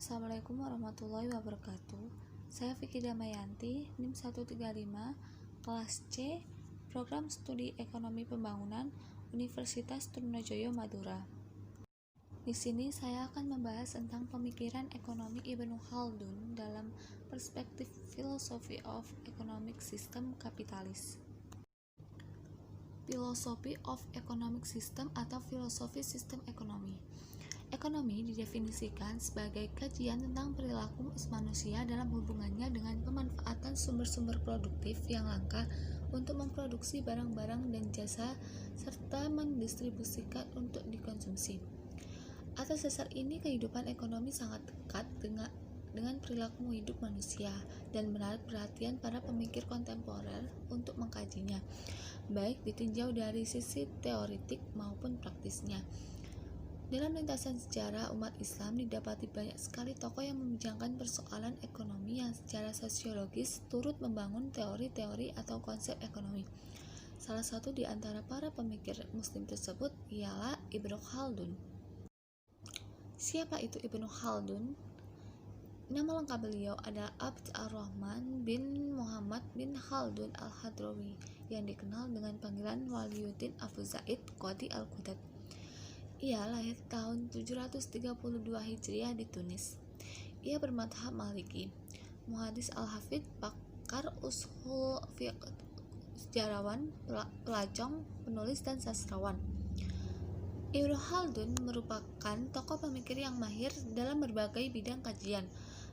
Assalamualaikum warahmatullahi wabarakatuh. Saya Vicky Damayanti, NIM 135, kelas C, Program Studi Ekonomi Pembangunan, Universitas Trunojoyo Madura. Di sini saya akan membahas tentang pemikiran ekonomi Ibnu Khaldun dalam perspektif Philosophy of Economic System Kapitalis. Philosophy of Economic System atau filosofi sistem ekonomi. Ekonomi didefinisikan sebagai kajian tentang perilaku manusia dalam hubungannya dengan pemanfaatan sumber-sumber produktif yang langka untuk memproduksi barang-barang dan jasa serta mendistribusikan untuk dikonsumsi. Atas dasar ini, kehidupan ekonomi sangat dekat dengan perilaku hidup manusia dan menarik perhatian para pemikir kontemporer untuk mengkajinya, baik ditinjau dari sisi teoretik maupun praktisnya. Dalam lintasan sejarah umat Islam didapati banyak sekali tokoh yang membincangkan persoalan ekonomi yang secara sosiologis turut membangun teori-teori atau konsep ekonomi. Salah satu di antara para pemikir muslim tersebut ialah Ibnu Khaldun. Siapa itu Ibnu Khaldun? Nama lengkap beliau adalah Abd ar-Rahman bin Muhammad bin Khaldun al-Hadrawi yang dikenal dengan panggilan Waliyuddin Abu Zaid Qadi al-Qudat. Ia lahir tahun 732 Hijriah di Tunis. Ia bermadhab Maliki, muhadis al-hafidz, pakar ushul fiqh, sejarawan, pelacong, penulis dan sastrawan. Ibnu Khaldun merupakan tokoh pemikir yang mahir dalam berbagai bidang kajian,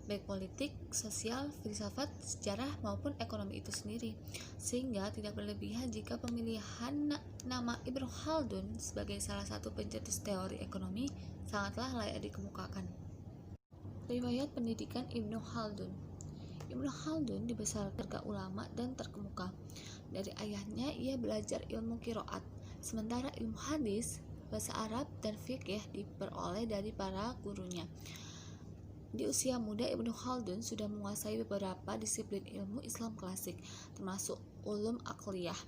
baik politik, sosial, filsafat, sejarah maupun ekonomi itu sendiri, sehingga tidak berlebihan jika pemilihan nama Ibnu Khaldun sebagai salah satu pencetus teori ekonomi sangatlah layak dikemukakan. Riwayat pendidikan Ibnu Khaldun. Ibnu Khaldun dibesarkan keluarga ulama dan terkemuka. Dari ayahnya ia belajar ilmu qiraat, sementara ilmu hadis, bahasa Arab, dan fikih diperoleh dari para gurunya. Di usia muda, Ibnu Khaldun sudah menguasai beberapa disiplin ilmu Islam klasik, termasuk ulum aqliyah,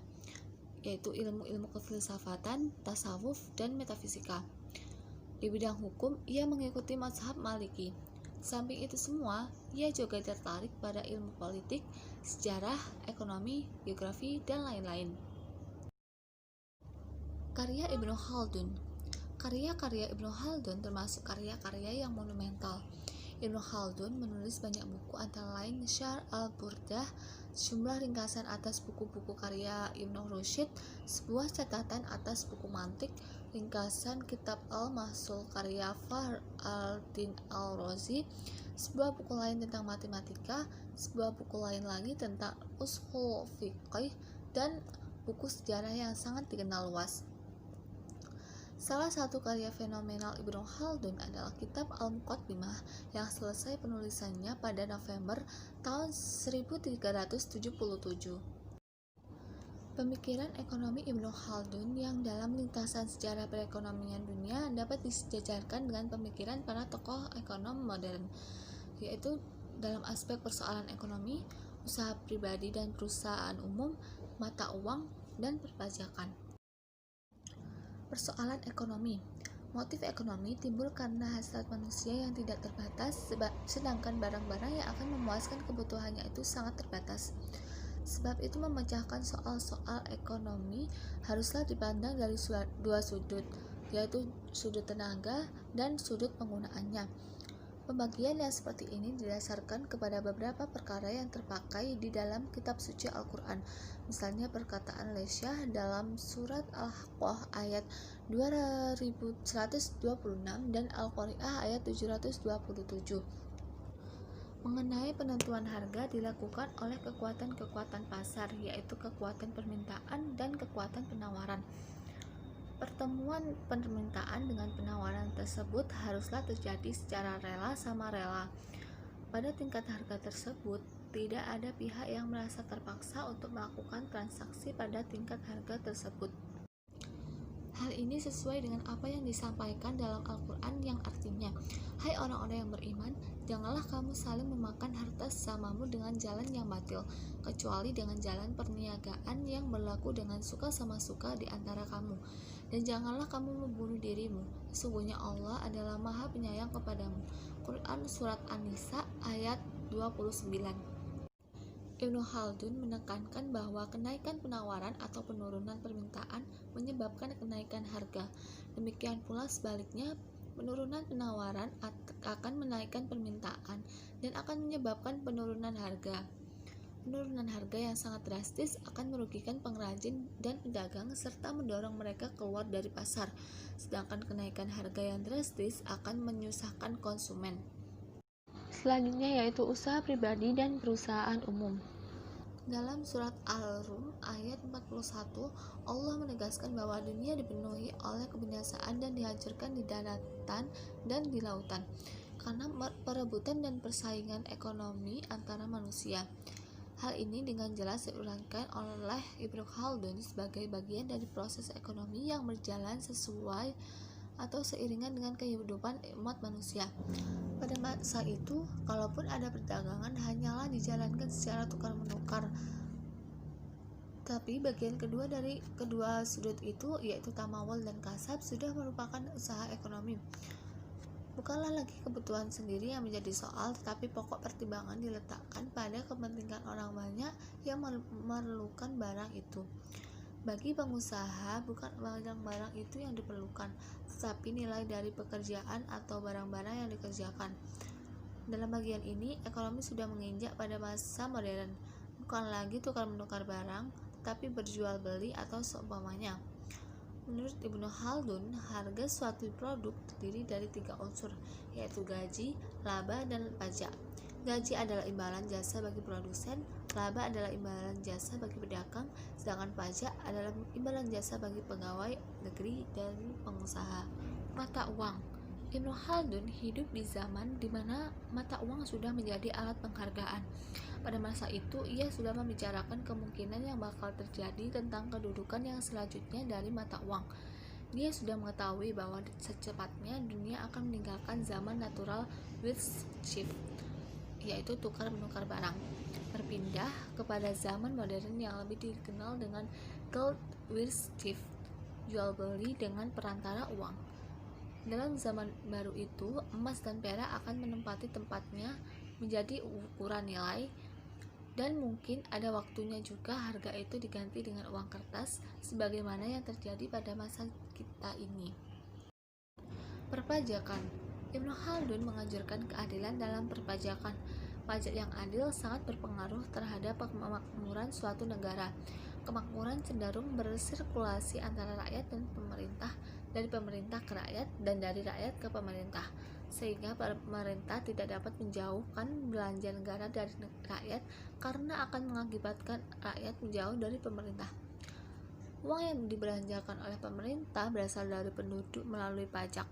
yaitu ilmu-ilmu kefilsafatan, tasawuf, dan metafisika. Di bidang hukum, ia mengikuti mazhab Maliki. Samping itu semua, ia juga tertarik pada ilmu politik, sejarah, ekonomi, geografi, dan lain-lain. Karya Ibnu Khaldun. Karya-karya Ibnu Khaldun termasuk karya-karya yang monumental. Ibnu Khaldun menulis banyak buku, antara lain Syarh al-Burdah, jumlah ringkasan atas buku-buku karya Ibnu Rushd, sebuah catatan atas buku mantik, ringkasan kitab al-Mahsul karya Fakhr al-Din al-Razi, sebuah buku lain tentang matematika, sebuah buku lain lagi tentang ushul fiqh, dan buku sejarah yang sangat dikenal luas. Salah satu karya fenomenal Ibnu Khaldun adalah kitab Al-Muqaddimah yang selesai penulisannya pada November tahun 1377. Pemikiran ekonomi Ibnu Khaldun yang dalam lintasan sejarah perekonomian dunia dapat disejajarkan dengan pemikiran para tokoh ekonom modern, yaitu dalam aspek persoalan ekonomi, usaha pribadi dan perusahaan umum, mata uang, dan perpajakan. Persoalan ekonomi. Motif ekonomi timbul karena hasrat manusia yang tidak terbatas, sedangkan barang-barang yang akan memuaskan kebutuhannya itu sangat terbatas. Sebab itu memecahkan soal-soal ekonomi haruslah dipandang dari dua sudut, yaitu sudut tenaga dan sudut penggunaannya. Pembagian yang seperti ini didasarkan kepada beberapa perkara yang terpakai di dalam kitab suci Al-Quran. Misalnya perkataan Lesyah dalam surat Al-Haqqah ayat 2126 dan Al-Qari'ah ayat 727. Mengenai penentuan harga dilakukan oleh kekuatan-kekuatan pasar, yaitu kekuatan permintaan dan kekuatan penawaran. Pertemuan permintaan dengan penawaran tersebut haruslah terjadi secara rela sama rela. Pada tingkat harga tersebut, tidak ada pihak yang merasa terpaksa untuk melakukan transaksi pada tingkat harga tersebut. Hal ini sesuai dengan apa yang disampaikan dalam Al-Quran yang artinya, "Hai orang-orang yang beriman, janganlah kamu saling memakan harta sesamamu dengan jalan yang batil, kecuali dengan jalan perniagaan yang berlaku dengan suka sama suka di antara kamu. Dan janganlah kamu membunuh dirimu, sesungguhnya Allah adalah Maha Penyayang kepadamu." Quran berdasarkan surat An-Nisa ayat 29. Ibnu Khaldun menekankan bahwa kenaikan penawaran atau penurunan permintaan menyebabkan kenaikan harga. Demikian pula sebaliknya, penurunan penawaran akan menaikkan permintaan dan akan menyebabkan penurunan harga. Penurunan harga yang sangat drastis akan merugikan pengrajin dan pedagang serta mendorong mereka keluar dari pasar, sedangkan kenaikan harga yang drastis akan menyusahkan konsumen. Selanjutnya yaitu usaha pribadi dan perusahaan umum. Dalam surat Al-Rum ayat 41, Allah menegaskan bahwa dunia dipenuhi oleh kebinasaan dan dihancurkan di daratan dan di lautan karena perebutan dan persaingan ekonomi antara manusia. Hal ini dengan jelas diuraikan oleh Ibnu Khaldun sebagai bagian dari proses ekonomi yang berjalan sesuai atau seiringan dengan kehidupan umat manusia. Pada masa itu, kalaupun ada perdagangan hanyalah dijalankan secara tukar-menukar. Tapi bagian kedua dari kedua sudut itu, yaitu tamawul dan kasab, sudah merupakan usaha ekonomi. Bukanlah lagi kebutuhan sendiri yang menjadi soal, tetapi pokok pertimbangan diletakkan pada kepentingan orang banyak yang memerlukan barang itu. Bagi pengusaha, bukan barang-barang itu yang diperlukan, tetapi nilai dari pekerjaan atau barang-barang yang dikerjakan. Dalam bagian ini, ekonomi sudah menginjak pada masa modern, bukan lagi tukar-menukar barang, tetapi berjual beli atau seumpamanya. Menurut Ibnu Khaldun, harga suatu produk terdiri dari 3 unsur, yaitu gaji, laba, dan pajak. Gaji adalah imbalan jasa bagi produsen, laba adalah imbalan jasa bagi pedagang, sedangkan pajak adalah imbalan jasa bagi pegawai negeri dan pengusaha. Mata uang. Ibnu Khaldun hidup di zaman di mana mata uang sudah menjadi alat penghargaan. Pada masa itu, ia sudah membicarakan kemungkinan yang bakal terjadi tentang kedudukan yang selanjutnya dari mata uang. Dia sudah mengetahui bahwa secepatnya dunia akan meninggalkan zaman natural with shift, yaitu tukar-menukar barang, berpindah kepada zaman modern yang lebih dikenal dengan gold with shift, jual beli dengan perantara uang. Dalam zaman baru itu, emas dan perak akan menempati tempatnya menjadi ukuran nilai, dan mungkin ada waktunya juga harga itu diganti dengan uang kertas sebagaimana yang terjadi pada masa kita ini. Perpajakan. Ibnu Khaldun menganjurkan keadilan dalam perpajakan. Pajak yang adil sangat berpengaruh terhadap kemakmuran suatu negara. Kemakmuran cenderung bersirkulasi antara rakyat dan pemerintah, dari pemerintah ke rakyat, dan dari rakyat ke pemerintah, sehingga pemerintah tidak dapat menjauhkan belanja negara dari rakyat karena akan mengakibatkan rakyat menjauh dari pemerintah. Uang yang dibelanjakan oleh pemerintah berasal dari penduduk melalui pajak.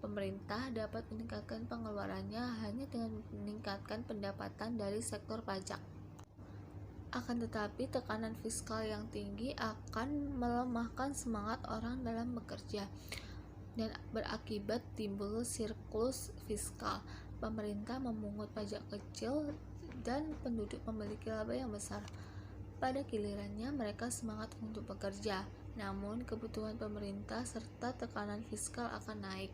Pemerintah dapat meningkatkan pengeluarannya hanya dengan meningkatkan pendapatan dari sektor pajak. Akan tetapi, tekanan fiskal yang tinggi akan melemahkan semangat orang dalam bekerja dan berakibat timbul siklus fiskal. Pemerintah memungut pajak kecil dan penduduk memiliki laba yang besar. Pada gilirannya mereka semangat untuk bekerja, namun kebutuhan pemerintah serta tekanan fiskal akan naik.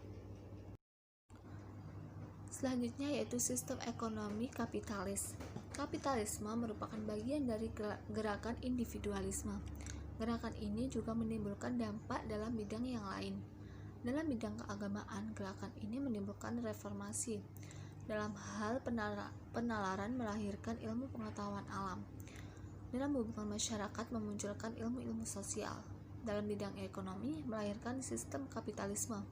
Selanjutnya yaitu sistem ekonomi kapitalis. Kapitalisme merupakan bagian dari gerakan individualisme. Gerakan ini juga menimbulkan dampak dalam bidang yang lain. Dalam bidang keagamaan, gerakan ini menimbulkan reformasi. Dalam hal penalaran melahirkan ilmu pengetahuan alam. Dalam hubungan masyarakat memunculkan ilmu-ilmu sosial. Dalam bidang ekonomi melahirkan sistem kapitalisme.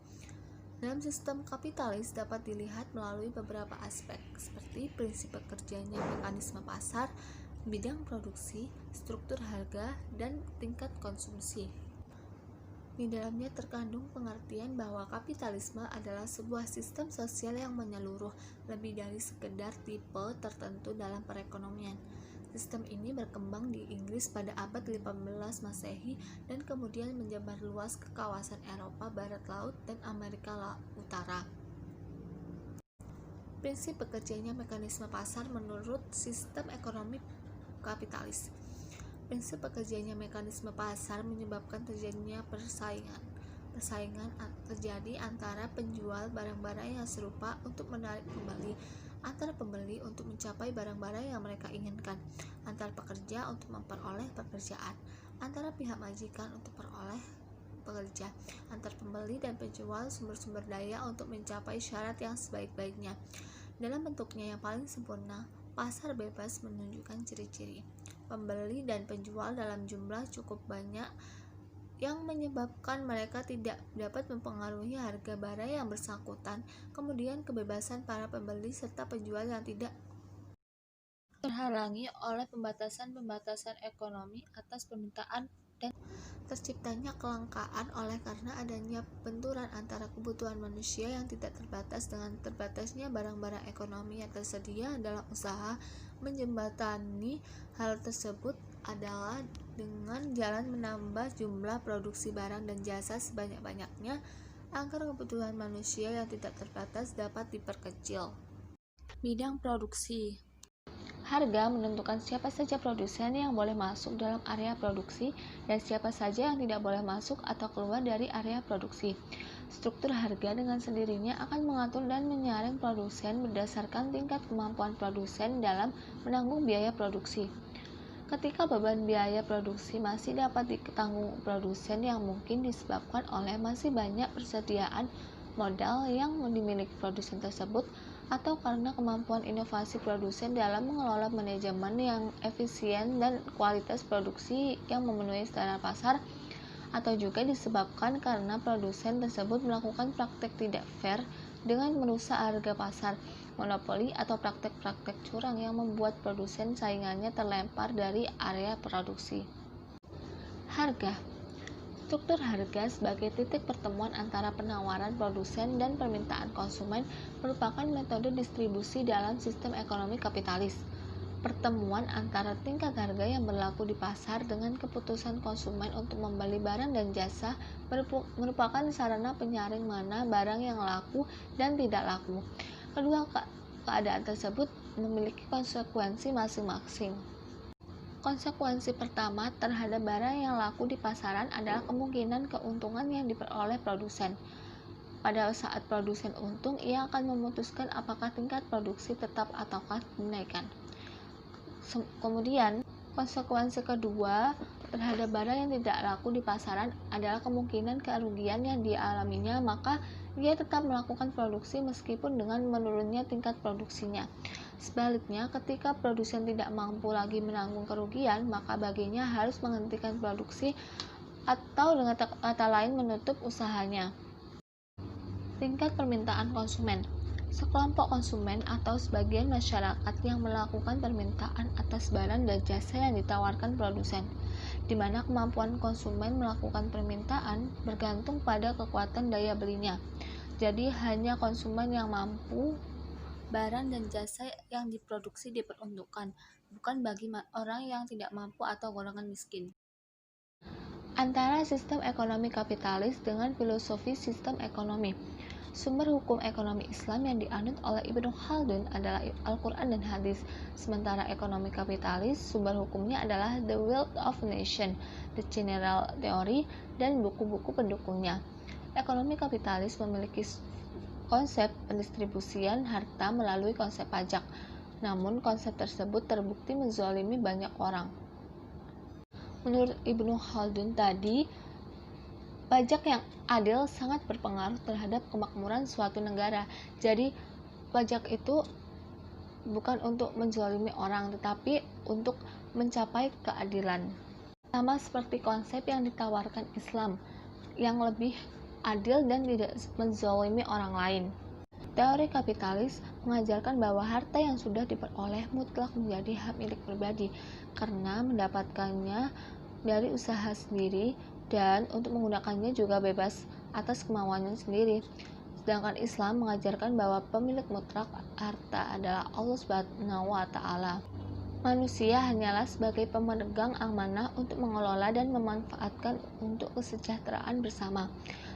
Dalam sistem kapitalis dapat dilihat melalui beberapa aspek, seperti prinsip bekerjanya mekanisme pasar, bidang produksi, struktur harga, dan tingkat konsumsi. Di dalamnya terkandung pengertian bahwa kapitalisme adalah sebuah sistem sosial yang menyeluruh, lebih dari sekedar tipe tertentu dalam perekonomian. Sistem ini berkembang di Inggris pada abad 15 Masehi dan kemudian menyebar luas ke kawasan Eropa Barat Laut dan Amerika Utara. Prinsip bekerjanya mekanisme pasar menurut sistem ekonomi kapitalis. Prinsip bekerjanya mekanisme pasar menyebabkan terjadinya persaingan. Persaingan terjadi antara penjual barang-barang yang serupa untuk menarik kembali antara pembeli untuk mencapai barang-barang yang mereka inginkan, antara pekerja untuk memperoleh pekerjaan, antara pihak majikan untuk memperoleh pekerja, antar pembeli dan penjual sumber-sumber daya untuk mencapai syarat yang sebaik-baiknya. Dalam bentuknya yang paling sempurna, pasar bebas menunjukkan ciri-ciri pembeli dan penjual dalam jumlah cukup banyak yang menyebabkan mereka tidak dapat mempengaruhi harga barang yang bersangkutan. Kemudian kebebasan para pembeli serta penjual yang tidak terhalangi oleh pembatasan-pembatasan ekonomi atas permintaan dan terciptanya kelangkaan oleh karena adanya benturan antara kebutuhan manusia yang tidak terbatas dengan terbatasnya barang-barang ekonomi yang tersedia dalam usaha. Menjembatani hal tersebut adalah dengan jalan menambah jumlah produksi barang dan jasa sebanyak-banyaknya agar kebutuhan manusia yang tidak terbatas dapat diperkecil. Bidang produksi. Harga menentukan siapa saja produsen yang boleh masuk dalam area produksi dan siapa saja yang tidak boleh masuk atau keluar dari area produksi. Struktur harga dengan sendirinya akan mengatur dan menyaring produsen berdasarkan tingkat kemampuan produsen dalam menanggung biaya produksi. Ketika beban biaya produksi masih dapat ditanggung produsen yang mungkin disebabkan oleh masih banyak persediaan modal yang dimiliki produsen tersebut, atau karena kemampuan inovasi produsen dalam mengelola manajemen yang efisien dan kualitas produksi yang memenuhi standar pasar, atau juga disebabkan karena produsen tersebut melakukan praktek tidak fair dengan merusak harga pasar, monopoli, atau praktek-praktek curang yang membuat produsen saingannya terlempar dari area produksi. Harga. Struktur harga sebagai titik pertemuan antara penawaran produsen dan permintaan konsumen merupakan metode distribusi dalam sistem ekonomi kapitalis. Pertemuan antara tingkat harga yang berlaku di pasar dengan keputusan konsumen untuk membeli barang dan jasa merupakan sarana penyaring mana barang yang laku dan tidak laku. Kedua keadaan tersebut memiliki konsekuensi masing-masing. Konsekuensi pertama terhadap barang yang laku di pasaran adalah kemungkinan keuntungan yang diperoleh produsen. Pada saat produsen untung, ia akan memutuskan apakah tingkat produksi tetap ataukah dinaikkan. Kemudian, konsekuensi kedua terhadap barang yang tidak laku di pasaran adalah kemungkinan kerugian yang dialaminya, maka ia tetap melakukan produksi meskipun dengan menurunnya tingkat produksinya. Sebaliknya, ketika produsen tidak mampu lagi menanggung kerugian, maka baginya harus menghentikan produksi atau dengan kata lain menutup usahanya. Tingkat permintaan konsumen. Sekelompok konsumen atau sebagian masyarakat yang melakukan permintaan atas barang dan jasa yang ditawarkan produsen, di mana kemampuan konsumen melakukan permintaan bergantung pada kekuatan daya belinya. Jadi hanya konsumen yang mampu barang dan jasa yang diproduksi diperuntukkan, bukan bagi orang yang tidak mampu atau golongan miskin. Antara sistem ekonomi kapitalis dengan filosofi sistem ekonomi. Sumber hukum ekonomi Islam yang dianut oleh Ibnu Khaldun adalah Al-Quran dan Hadis, sementara ekonomi kapitalis sumber hukumnya adalah The Wealth of Nations, The General Theory, dan buku-buku pendukungnya. Ekonomi kapitalis memiliki konsep pendistribusian harta melalui konsep pajak, namun konsep tersebut terbukti menzalimi banyak orang. Menurut Ibnu Khaldun tadi, pajak yang adil sangat berpengaruh terhadap kemakmuran suatu negara. Jadi, pajak itu bukan untuk menzalimi orang, tetapi untuk mencapai keadilan. Sama seperti konsep yang ditawarkan Islam, yang lebih adil dan tidak menzalimi orang lain. Teori kapitalis mengajarkan bahwa harta yang sudah diperoleh mutlak menjadi hak milik pribadi karena mendapatkannya dari usaha sendiri dan untuk menggunakannya juga bebas atas kemauannya sendiri. Sedangkan Islam mengajarkan bahwa pemilik mutlak harta adalah Allah Subhanahu wa Ta'ala. Manusia hanyalah sebagai pemegang amanah untuk mengelola dan memanfaatkan untuk kesejahteraan bersama.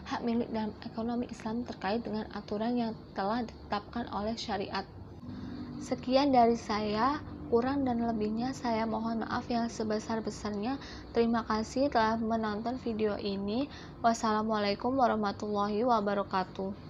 Hak milik dalam ekonomi Islam terkait dengan aturan yang telah ditetapkan oleh syariat. Sekian dari saya, kurang dan lebihnya saya mohon maaf yang sebesar-besarnya. Terima kasih telah menonton video ini. Wassalamualaikum warahmatullahi wabarakatuh.